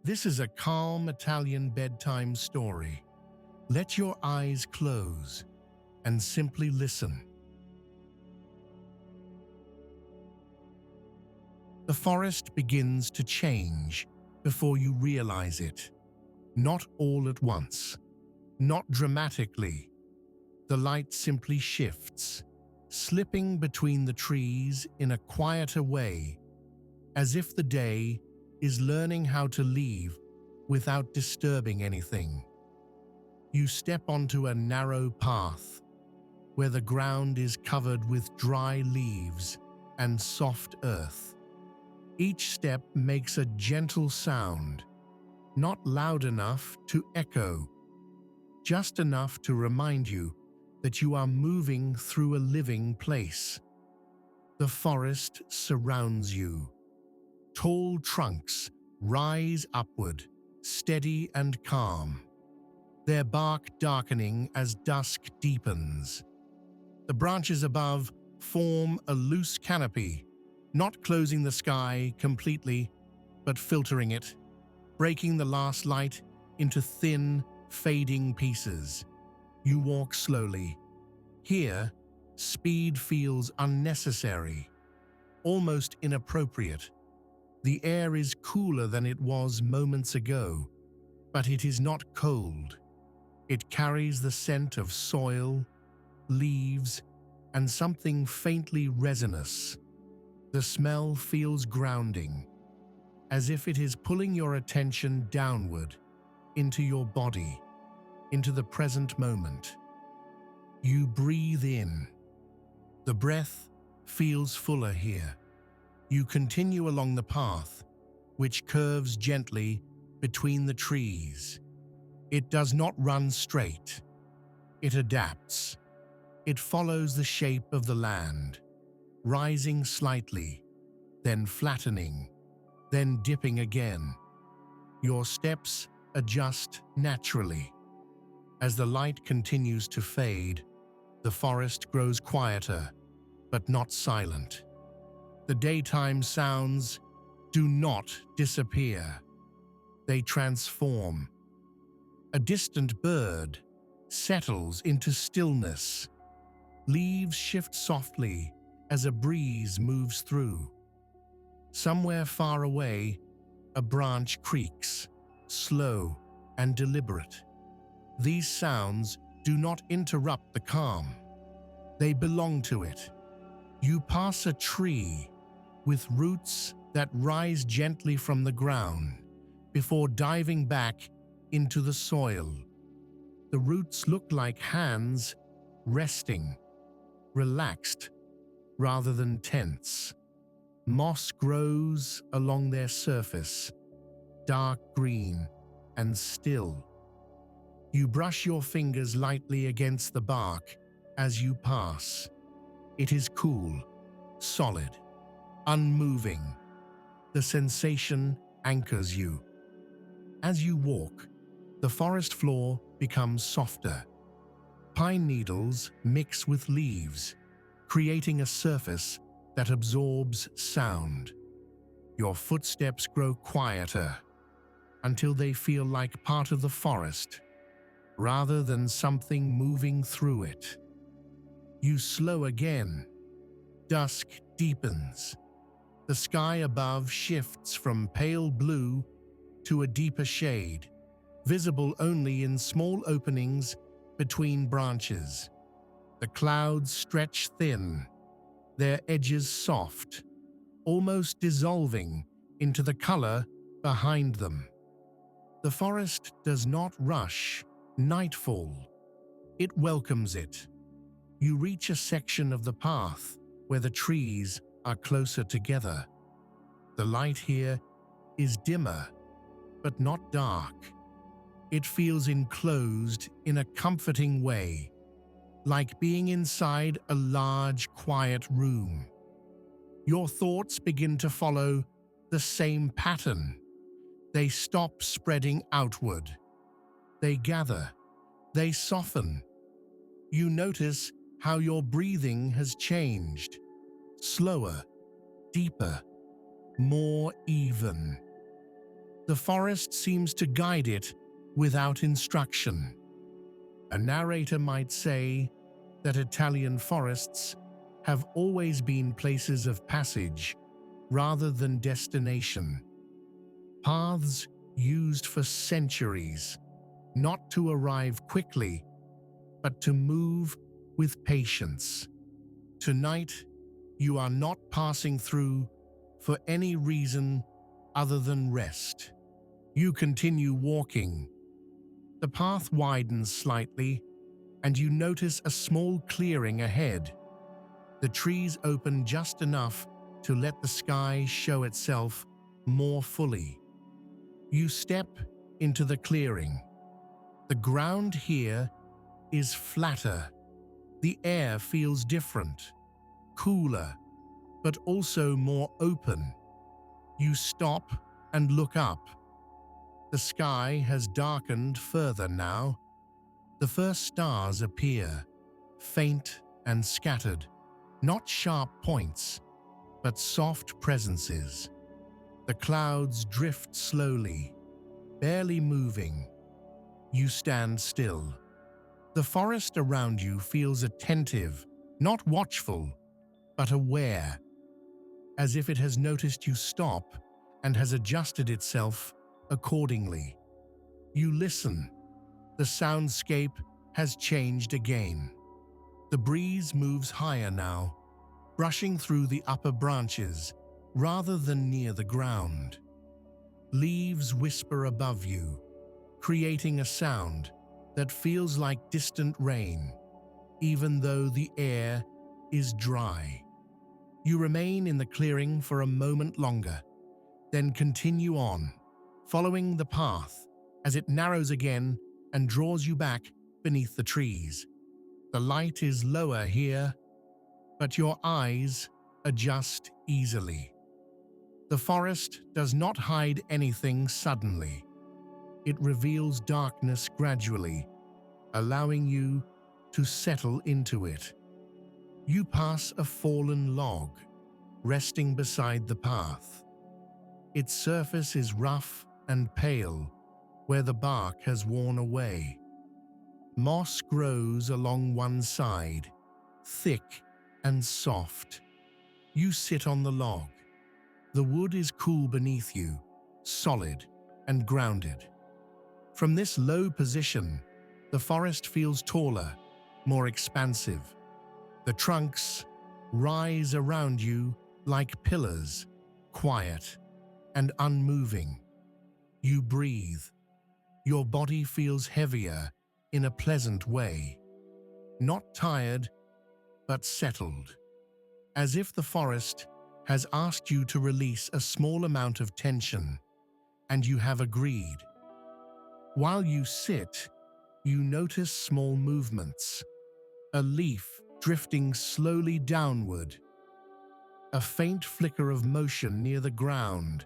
This is a calm Italian bedtime story. Let your eyes close and simply listen. The forest begins to change before you realize it. Not all at once, not dramatically. The light simply shifts, slipping between the trees in a quieter way, as if the day is learning how to leave without disturbing anything. You step onto a narrow path where the ground is covered with dry leaves and soft earth. Each step makes a gentle sound, not loud enough to echo, just enough to remind you that you are moving through a living place. The forest surrounds you. Tall trunks rise upward, steady and calm, their bark darkening as dusk deepens. The branches above form a loose canopy, not closing the sky completely, but filtering it, breaking the last light into thin, fading pieces. You walk slowly. Here, speed feels unnecessary, almost inappropriate. The air is cooler than it was moments ago, but it is not cold. It carries the scent of soil, leaves, and something faintly resinous. The smell feels grounding, as if it is pulling your attention downward, into your body, into the present moment. You breathe in. The breath feels fuller here. You continue along the path, which curves gently between the trees. It does not run straight. It adapts. It follows the shape of the land, rising slightly, then flattening, then dipping again. Your steps adjust naturally. As the light continues to fade, the forest grows quieter, but not silent. The daytime sounds do not disappear. They transform. A distant bird settles into stillness. Leaves shift softly as a breeze moves through. Somewhere far away, a branch creaks, slow and deliberate. These sounds do not interrupt the calm. They belong to it. You pass a tree with roots that rise gently from the ground before diving back into the soil. The roots look like hands resting, relaxed rather than tense. Moss grows along their surface, dark green and still. You brush your fingers lightly against the bark as you pass. It is cool, solid, unmoving. The sensation anchors you. As you walk, the forest floor becomes softer. Pine needles mix with leaves, creating a surface that absorbs sound. Your footsteps grow quieter until they feel like part of the forest, rather than something moving through it. You slow again. Dusk deepens. The sky above shifts from pale blue to a deeper shade, visible only in small openings between branches. The clouds stretch thin, their edges soft, almost dissolving into the color behind them. The forest does not rush nightfall. It welcomes it. You reach a section of the path where the trees are closer together. The light here is dimmer, but not dark. It feels enclosed in a comforting way, like being inside a large, quiet room. Your thoughts begin to follow the same pattern. They stop spreading outward. They gather. They soften. You notice how your breathing has changed. Slower, deeper, more even. The forest seems to guide it without instruction. A narrator might say that Italian forests have always been places of passage rather than destination. Paths used for centuries, not to arrive quickly, but to move with patience. Tonight, you are not passing through for any reason other than rest. You continue walking. The path widens slightly, and you notice a small clearing ahead. The trees open just enough to let the sky show itself more fully. You step into the clearing. The ground here is flatter. The air feels different, cooler, but also more open. You stop and look up. The sky has darkened further now. The first stars appear, faint and scattered, not sharp points, but soft presences. The clouds drift slowly, barely moving. You stand still. The forest around you feels attentive, not watchful, but aware, as if it has noticed you stop and has adjusted itself accordingly. You listen. The soundscape has changed again. The breeze moves higher now, brushing through the upper branches rather than near the ground. Leaves whisper above you, creating a sound that feels like distant rain, even though the air is dry. You remain in the clearing for a moment longer, then continue on, following the path as it narrows again and draws you back beneath the trees. The light is lower here, but your eyes adjust easily. The forest does not hide anything suddenly. It reveals darkness gradually, allowing you to settle into it. You pass a fallen log, resting beside the path. Its surface is rough and pale, where the bark has worn away. Moss grows along one side, thick and soft. You sit on the log. The wood is cool beneath you, solid and grounded. From this low position, the forest feels taller, more expansive. The trunks rise around you like pillars, quiet and unmoving. You breathe. Your body feels heavier in a pleasant way. Not tired, but settled. As if the forest has asked you to release a small amount of tension, and you have agreed. While you sit, you notice small movements. A leaf drifting slowly downward. A faint flicker of motion near the ground,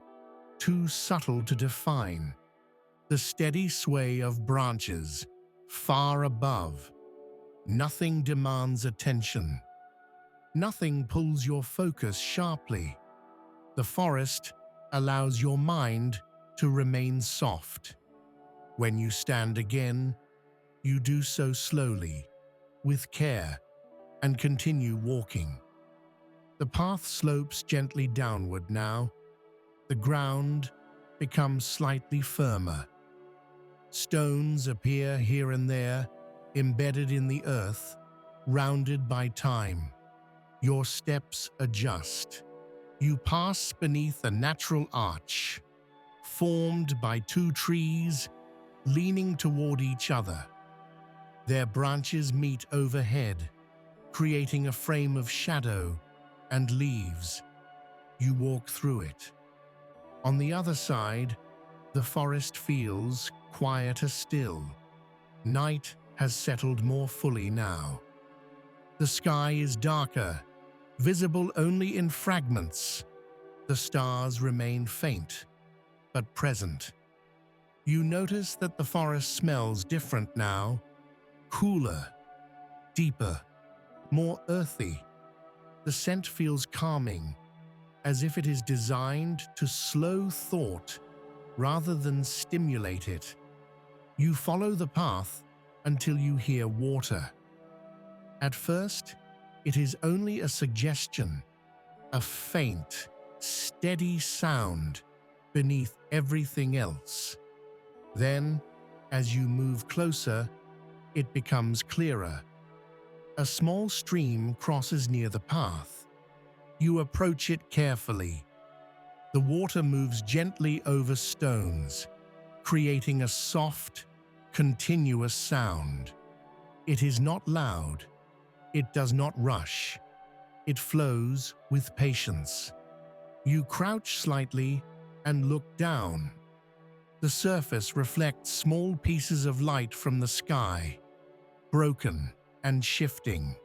too subtle to define. The steady sway of branches, far above. Nothing demands attention. Nothing pulls your focus sharply. The forest allows your mind to remain soft. When you stand again, you do so slowly, with care, and continue walking. The path slopes gently downward now. The ground becomes slightly firmer. Stones appear here and there, embedded in the earth, rounded by time. Your steps adjust. You pass beneath a natural arch, formed by two trees leaning toward each other. Their branches meet overhead, creating a frame of shadow and leaves. You walk through it. On the other side, the forest feels quieter still. Night has settled more fully now. The sky is darker, visible only in fragments. The stars remain faint, but present. You notice that the forest smells different now, cooler, deeper, more earthy. The scent feels calming, as if it is designed to slow thought rather than stimulate it. You follow the path until you hear water. At first, it is only a suggestion, a faint, steady sound beneath everything else. Then, as you move closer, it becomes clearer. A small stream crosses near the path. You approach it carefully. The water moves gently over stones, creating a soft, continuous sound. It is not loud. It does not rush. It flows with patience. You crouch slightly and look down. The surface reflects small pieces of light from the sky, broken and shifting.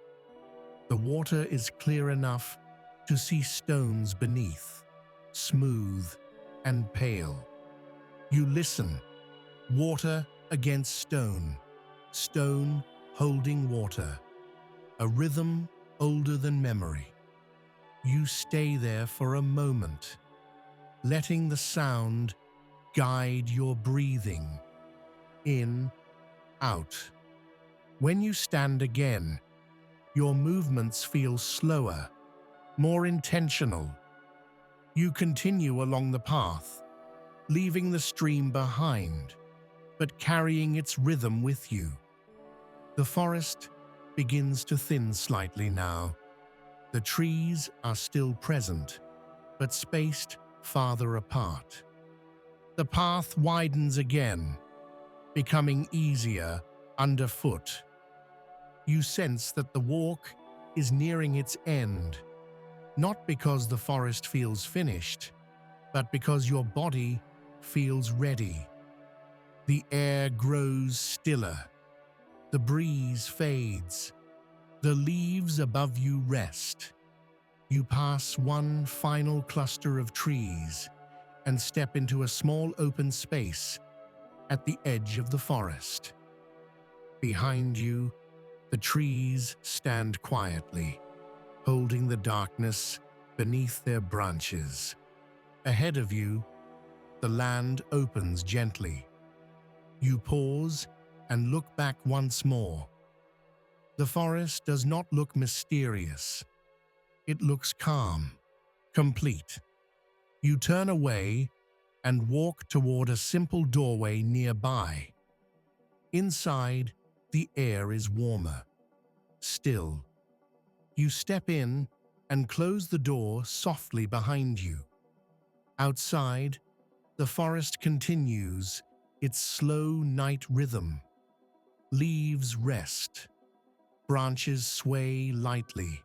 The water is clear enough to see stones beneath, smooth and pale. You listen. Water against stone, stone holding water. A rhythm older than memory. You stay there for a moment, letting the sound guide your breathing. In, out. When you stand again, your movements feel slower, more intentional. You continue along the path, leaving the stream behind, but carrying its rhythm with you. The forest begins to thin slightly now. The trees are still present, but spaced farther apart. The path widens again, becoming easier underfoot. You sense that the walk is nearing its end, not because the forest feels finished, but because your body feels ready. The air grows stiller. The breeze fades. The leaves above you rest. You pass one final cluster of trees and step into a small open space at the edge of the forest. Behind you, the trees stand quietly, holding the darkness beneath their branches. Ahead of you, the land opens gently. You pause and look back once more. The forest does not look mysterious. It looks calm, complete. You turn away and walk toward a simple doorway nearby. Inside, the air is warmer, still. You step in and close the door softly behind you. Outside, the forest continues its slow night rhythm. Leaves rest. Branches sway lightly.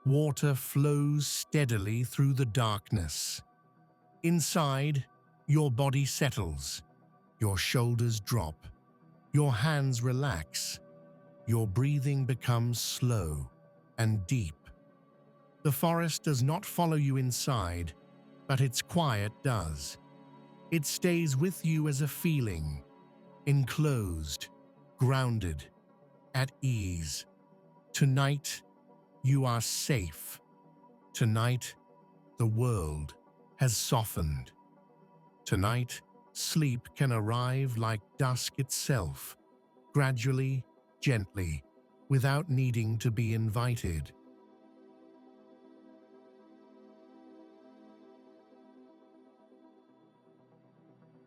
Water flows steadily through the darkness. Inside, your body settles. Your shoulders drop. Your hands relax. Your breathing becomes slow and deep. The forest does not follow you inside, but its quiet does. It stays with you as a feeling, enclosed, grounded, at ease. Tonight, you are safe. Tonight, the world has softened. Tonight, sleep can arrive like dusk itself, gradually, gently, without needing to be invited.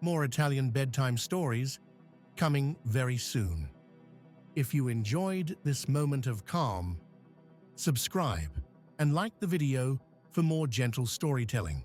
More Italian bedtime stories coming very soon. If you enjoyed this moment of calm, subscribe and like the video for more gentle storytelling.